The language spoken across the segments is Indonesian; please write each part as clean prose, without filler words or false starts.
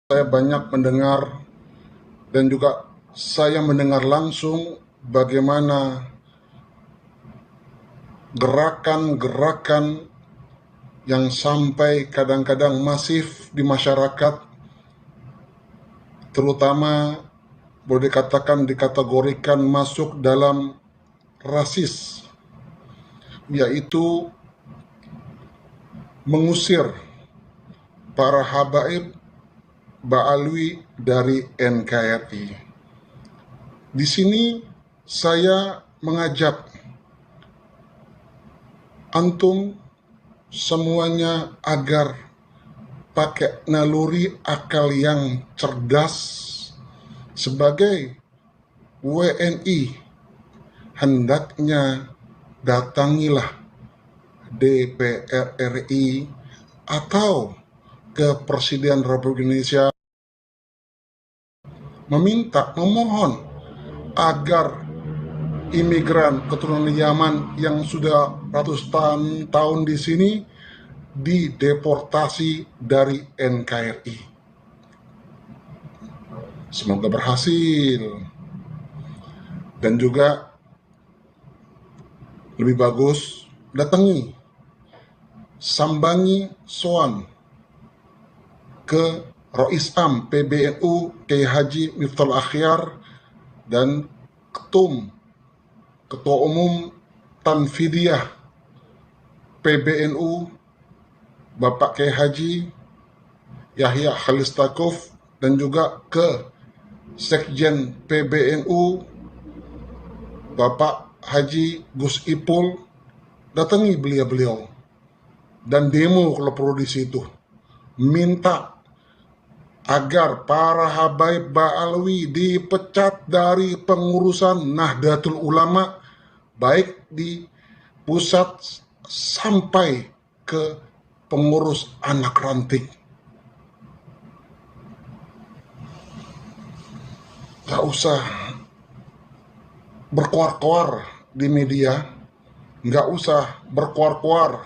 Saya banyak mendengar dan juga saya mendengar langsung bagaimana gerakan-gerakan yang sampai kadang-kadang masif di masyarakat, terutama boleh dikatakan dikategorikan masuk dalam rasis, yaitu mengusir para habaib Ba'alwi dari NKRI. Di sini saya mengajak antum semuanya agar pakai naluri akal yang cerdas. Sebagai WNI, hendaknya datangilah DPR RI atau ke Presiden Republik Indonesia memohon agar imigran keturunan Yaman yang sudah ratusan tahun di sini dideportasi dari NKRI. Semoga berhasil. Dan juga lebih bagus datangi, sambangi soan ke Rois Am PBNU Kiai Haji Miftahul Akhyar dan Ketua Umum Tanfidiyah PBNU Bapak Kiai Haji Yahya Khalistakuf, dan juga ke Sekjen PBNU Bapak Haji Gus Ipul. Datangi beliau dan demo kalau perlu di situ, minta agar para habaib Ba'alwi dipecat dari pengurusan Nahdlatul Ulama, baik di pusat sampai ke pengurus anak ranting. Gak usah berkuar-kuar di media, gak usah berkuar-kuar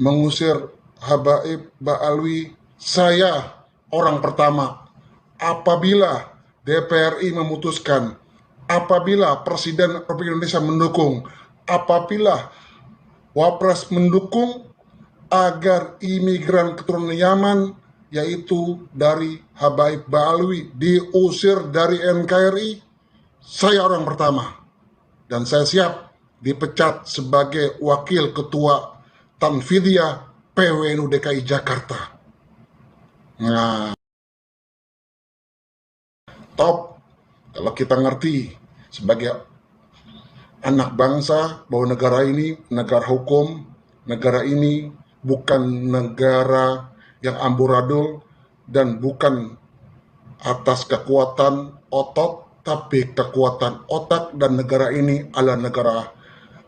mengusir habaib Ba'alwi. Saya orang pertama apabila DPRI memutuskan, apabila Presiden Republik Indonesia mendukung, apabila Wapres mendukung agar imigran keturunan Yaman, yaitu dari habaib Ba'alwi, diusir dari NKRI, saya orang pertama dan saya siap dipecat sebagai wakil ketua Tanfidiyah PWNU DKI Jakarta. Nah, top kalau kita ngerti sebagai anak bangsa bahwa negara ini negara hukum, negara ini bukan negara yang amburadul dan bukan atas kekuatan otot, tapi kekuatan otak, dan negara ini adalah negara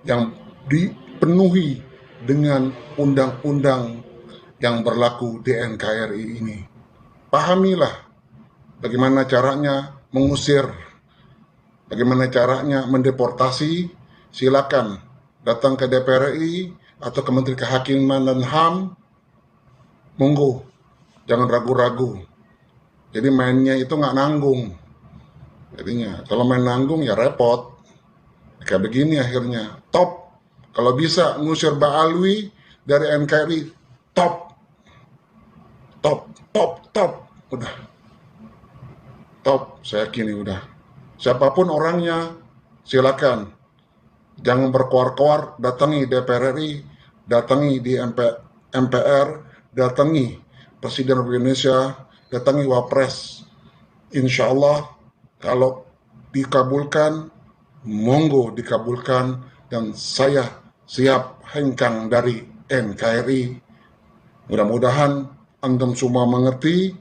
yang dipenuhi dengan undang-undang yang berlaku di NKRI ini. Pahamilah bagaimana caranya mengusir, bagaimana caranya mendeportasi. Silakan datang ke DPR RI atau ke Menteri Kehakiman dan HAM, monggo, jangan ragu-ragu. Jadi mainnya itu nggak nanggung. Jadinya kalau main nanggung ya repot. Kayak begini akhirnya. Top. Kalau bisa ngusir Ba'alwi dari NKRI, top. Udah. Top, saya yakin udah. Siapapun orangnya, silakan. Jangan berkoar-koar, datangi DPR RI, datangi di MPR, datangi Presiden Republik Indonesia, datangi Wapres. Insya Allah kalau dikabulkan, monggo dikabulkan, dan saya siap hengkang dari NKRI. Mudah-mudahan antum semua mengerti,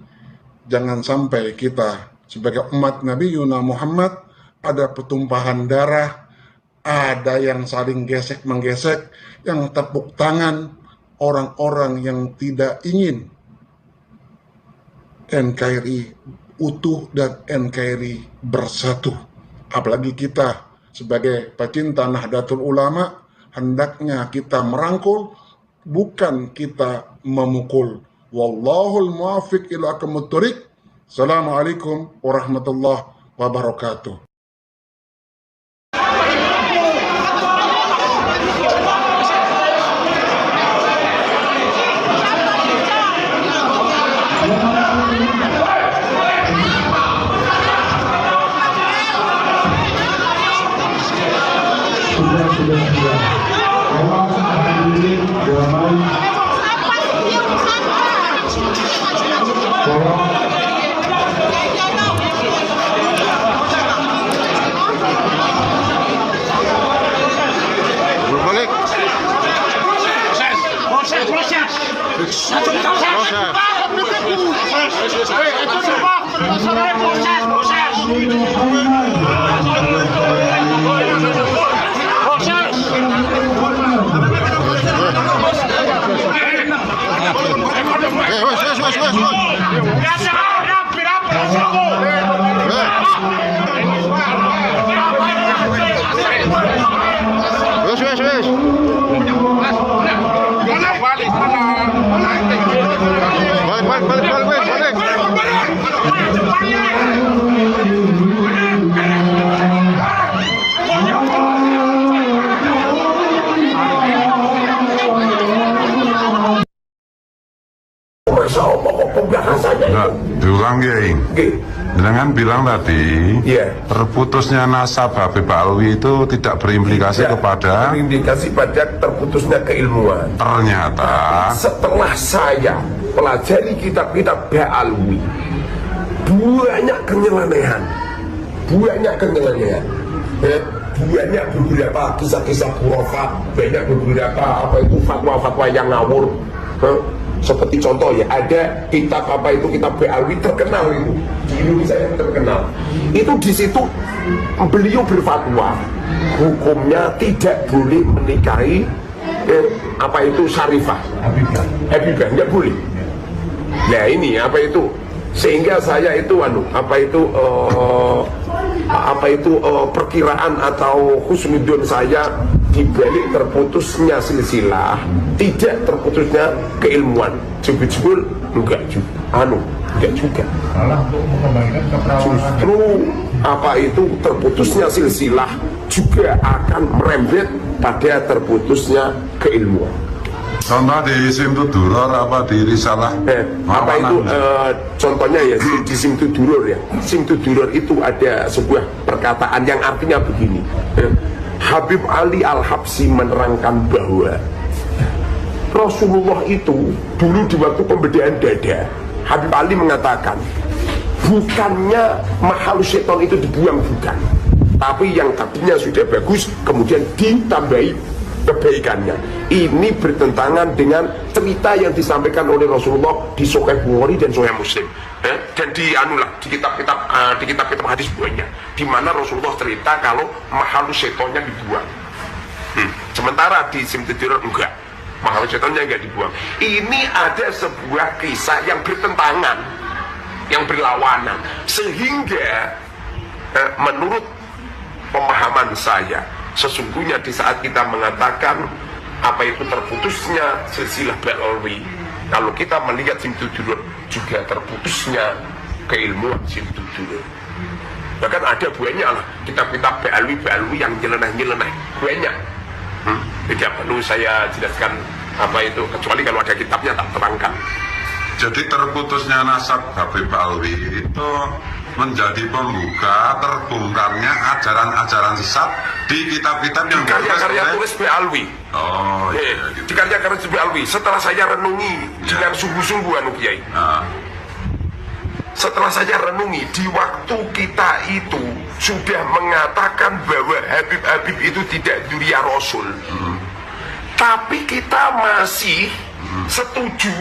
jangan sampai kita sebagai umat Nabi Yuna Muhammad ada pertumpahan darah, ada yang saling gesek-menggesek, yang tepuk tangan orang-orang yang tidak ingin NKRI utuh dan NKRI bersatu. Apalagi kita sebagai pecinta Nahdlatul Ulama, hendaknya kita merangkul, bukan kita memukul, Wallahul muwaffiq ila aqwamit thoriq. Assalamualaikum warahmatullahi wabarakatuh. Nah, diulang Kiai. Dengan bilang tadi, terputusnya nasab Habib Alwi itu tidak berimplikasi kepada terputusnya keilmuan. Ternyata setelah saya pelajari kitab-kitab Alwi, banyak kenyelenehan, banyak beberapa kisah-kisah khurafat, banyak beberapa fatwa-fatwa yang ngawur. Seperti contoh ya, ada kitab kitab Alwi terkenal itu di Indonesia yang terkenal. Itu di situ beliau berfatwa hukumnya tidak boleh menikahi Syarifah, Habibah nggak boleh. Nah ini sehingga saya itu perkiraan atau husnudzon saya dibalik terputusnya silsilah, tidak terputusnya keilmuan. Jebul enggak juga. Justru terputusnya silsilah juga akan merembet pada terputusnya keilmuan. contoh di Simtud Duror di Risalah contohnya ya di Simtud Duror ya. Simtud Duror itu ada sebuah perkataan yang artinya begini. Habib Ali Al-Habsyi menerangkan bahwa Rasulullah itu dulu di waktu pembedaan dada, Habib Ali mengatakan bukannya mahal seton itu dibuang, bukan, tapi yang tadinya sudah bagus kemudian ditambahi kebaikannya. Ini bertentangan dengan cerita yang disampaikan oleh Rasulullah di Sahih Bukhari dan Sahih Muslim, dan di kitab-kitab hadis banyak di mana Rasulullah cerita kalau mahal setonnya dibuang. Sementara di Simtud Duror enggak, mahal setonnya enggak dibuang. Ini ada sebuah kisah yang bertentangan, yang berlawanan, sehingga menurut pemahaman saya, sesungguhnya di saat kita mengatakan terputusnya silsilah Alwi, kalau kita melihat Simtud Duror juga terputusnya keilmuan Simtud Duror. Bahkan ada banyak lah kitab-kitab Alwi yang nyeleneh banyak. Tidak perlu saya jelaskan kecuali kalau ada kitabnya tak terangkan. Jadi terputusnya nasab Habib Alwi itu menjadi pembuka terbongkarnya ajaran-ajaran sesat di kitab-kitab yang karya-karya tulis Alwi. Oh iya, gitu. Di karya-karya tulis Alwi. Setelah saya renungi dengan sungguh-sungguh Kiai. Setelah saya renungi, di waktu kita itu sudah mengatakan bahwa Habib itu tidak dzurriyyah Rasul, tapi kita masih setuju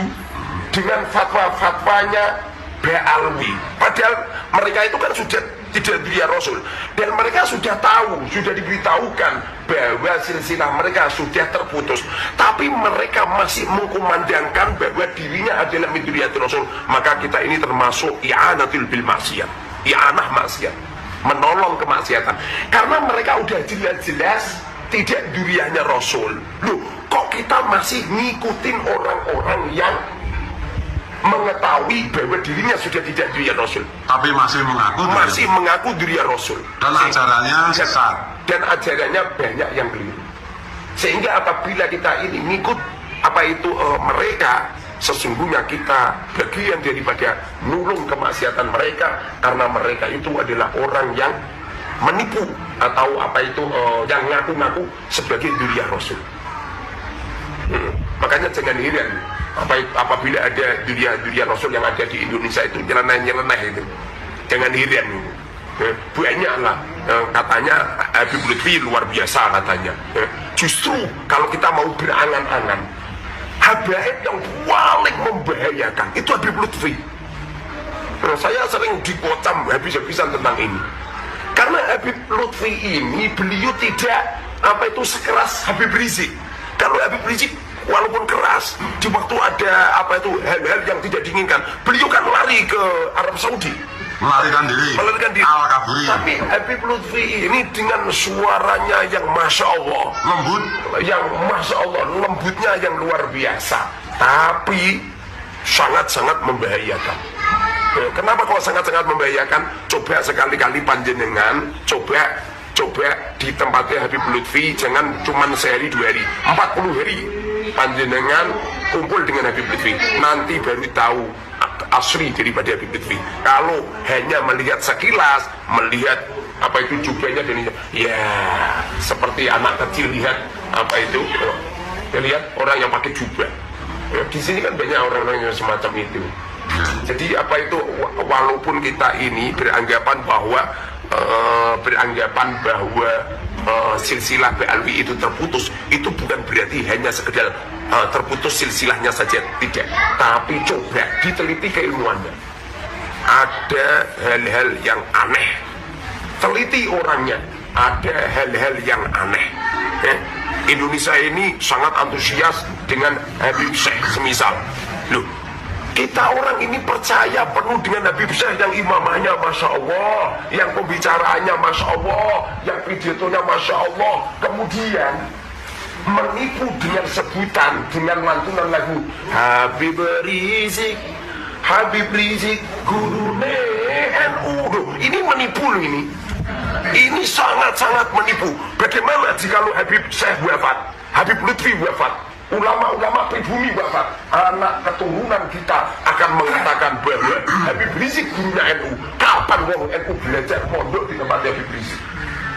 dengan fatwa-fatwanya Alwi. Padahal mereka itu kan sudah tidak dzurriyyah Rasul, dan mereka sudah tahu, sudah diberitahukan bahwa silsilah mereka sudah terputus, tapi mereka masih mengkumandangkan bahwa dirinya adalah min dzurriyyatir Rasul. Maka kita ini termasuk i'anatul bil maksiat, i'anah maksiat, menolong kemaksiatan, karena mereka udah jelas-jelas tidak dzurriyyahnya Rasul. Loh, kok kita masih ngikutin orang-orang yang mengetahui bahwa dirinya sudah tidak dirinya Rasul, Tapi masih mengaku dirinya Rasul, dan ajarannya sesat. dan ajarannya banyak yang keliru. Sehingga apabila kita ini ngikut mereka, sesungguhnya kita bagian daripada nulung kemaksiatan mereka, karena mereka itu adalah orang yang menipu atau yang ngaku-ngaku sebagai duriya Rasul. Makanya jangan heran apabila ada duriya Rasul yang ada di Indonesia itu nyeleneh itu, jangan heran itu. Banyak lah katanya Habib Lutfi luar biasa katanya. Justru kalau kita mau berangan-angan, habaib yang paling membahayakan itu Habib Lutfi. Saya sering dikocam habis-habisan tentang ini, karena Habib Lutfi ini beliau tidak sekeras Habib Rizik. Kalau Habib Rizik walaupun keras, di waktu ada hal-hal yang tidak diinginkan, beliau kan lari ke Arab Saudi, melarikan diri. Al-Kaburi. Tapi Habib Lutfi ini dengan suaranya yang masya Allah Lembut. yang masya Allah lembutnya yang luar biasa, tapi sangat-sangat membahayakan. Kenapa kok sangat-sangat membahayakan? Coba sekali-kali panjenengan coba di tempatnya Habib Lutfi, jangan cuman sehari 2 hari, 40 hari panjenengan kumpul dengan Habib Lutfi, nanti baru tahu asli daripada Habib Lutfi. Kalau hanya melihat sekilas, melihat jubahnya dan ya seperti anak kecil lihat lihat orang yang pakai jubah. Di sini kan banyak orang-orang yang semacam itu. Jadi walaupun kita ini beranggapan bahwa silsilah Ba'alwi itu terputus, itu bukan berarti hanya sekedar terputus silsilahnya saja, tidak. Tapi coba diteliti keilmuannya, ada hal-hal yang aneh, teliti orangnya, ada hal-hal yang aneh. Indonesia ini sangat antusias dengan Habib Syekh semisal. Loh, kita orang ini percaya penuh dengan Habib Syekh yang imamahnya Masya Allah, yang pembicaraannya Masya Allah, yang pidatonya Masya Allah, kemudian menipu dengan sebutan, dengan lantunan lagu Habib Rizik, guru NU. Ini menipu loh ini. Ini sangat-sangat menipu. Bagaimana jika Habib Syekh wafat, Habib Lutfi wafat, ulama-ulama pribumi wafat, anak keturunan kita akan mengatakan bahwa Habib Rizik gurunya NU. Kapan wong NU belajar pondok di tempat Habib Rizik?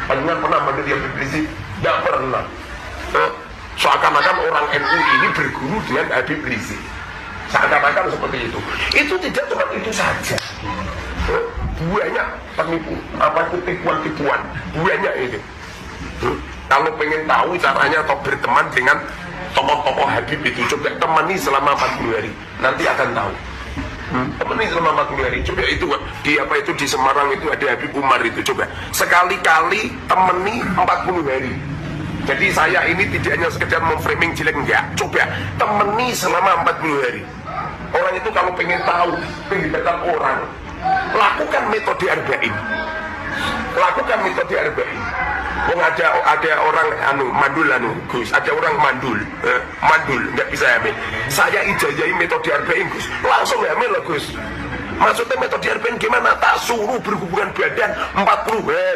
Panjenengan pernah mendengar Habib Rizik? Tidak pernah. Seakan-akan orang NU ini berguru dengan Habib Rizik, seakan-akan seperti itu. Itu tidak cuma itu saja, banyak penipu, tipuan-tipuan, banyak itu. Kalau pengen tahu caranya atau berteman dengan tokoh-tokoh Habib itu, coba temani selama 40 hari, nanti akan tahu. Temani selama 40 hari, coba itu di Semarang itu ada Habib Umar itu, coba sekali-kali temani 40 hari. Jadi saya ini tidak hanya sekedar memframing jelek, enggak, coba temani selama 40 hari. Orang itu kalau pengen tahu kehebatan orang, lakukan metode arba'in. Lakukan metode arba'in. Ada orang mandul Gus, ada orang mandul nggak bisa hamil. Saya ijazahi metode arba'in Gus, langsung hamil loh Gus. Maksudnya metode arba'in gimana? Tak suruh berhubungan badan 40 hari.